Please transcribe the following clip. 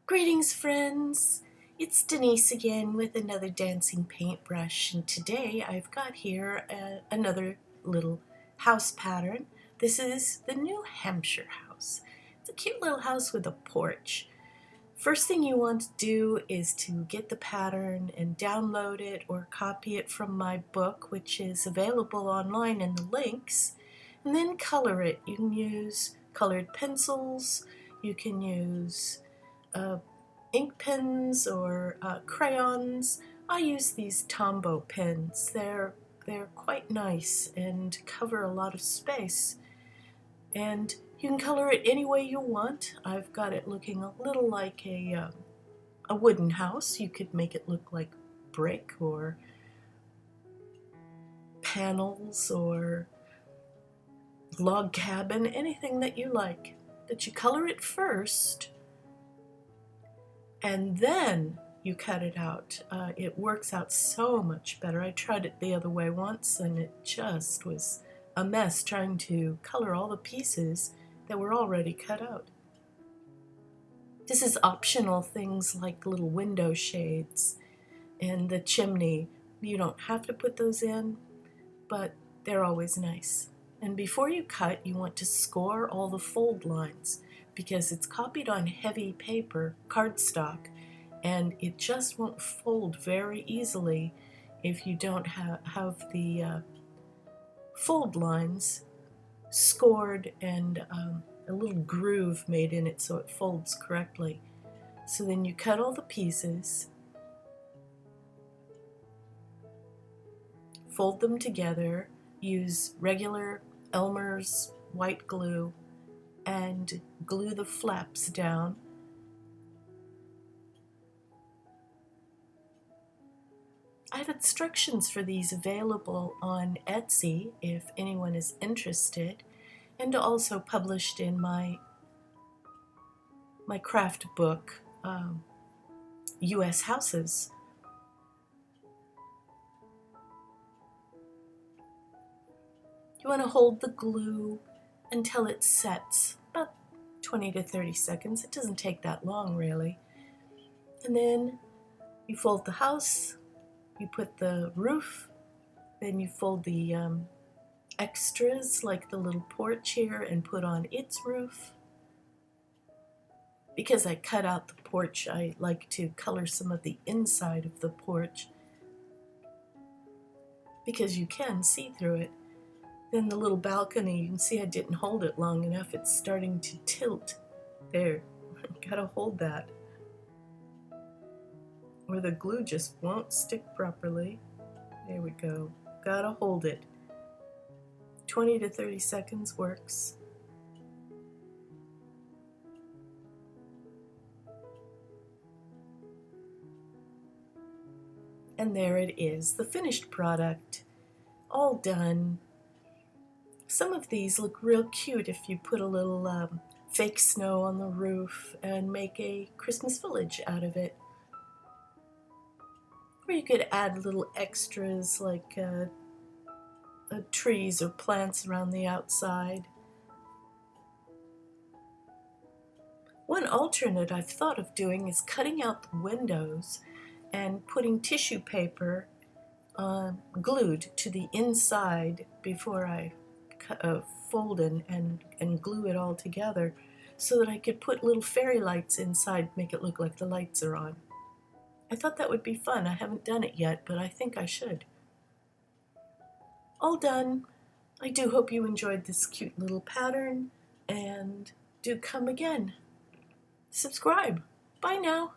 Greetings, friends! It's Denise again with another dancing paintbrush, and today I've got here another little house pattern. This is the new Hampshire house. It's a cute little house with a porch. First thing you want to do is to get the pattern and download it or copy it from my book, which is available online in the links, and then color it. You can use colored pencils, you can use ink pens or crayons. I use these Tombow pens. They're quite nice and cover a lot of space. And you can color it any way you want. I've got it looking a little like a wooden house. You could make it look like brick or panels or log cabin, anything that you like. But you color it first, and then you cut it out. It works out so much better. I tried it the other way once, and it just was a mess trying to color all the pieces that were already cut out. This is optional things like little window shades and the chimney. You don't have to put those in, but they're always nice. And before you cut, you want to score all the fold lines, because it's copied on heavy paper, cardstock, and it just won't fold very easily if you don't have the fold lines scored and a little groove made in it so it folds correctly. So then you cut all the pieces, fold them together, use regular Elmer's white glue, and glue the flaps down. I have instructions for these available on Etsy if anyone is interested, and also published in my craft book, U.S. Houses. You want to hold the glue until it sets, about 20 to 30 seconds. It doesn't take that long, really. And then you fold the house, you put the roof, then you fold the extras, like the little porch here, and put on its roof. Because I cut out the porch, I like to color some of the inside of the porch, because you can see through it. Then the little balcony, you can see I didn't hold it long enough. It's starting to tilt. There, gotta hold that, or the glue just won't stick properly. There we go. Gotta hold it. 20 to 30 seconds works. And there it is, the finished product, all done. Some of these look real cute if you put a little fake snow on the roof and make a Christmas village out of it. Or you could add little extras like trees or plants around the outside. One alternate I've thought of doing is cutting out the windows and putting tissue paper glued to the inside before I fold and glue it all together, so that I could put little fairy lights inside, make it look like the lights are on. I thought that would be fun. I haven't done it yet, but I think I should. All done. I do hope you enjoyed this cute little pattern, and do come again. Subscribe. Bye now.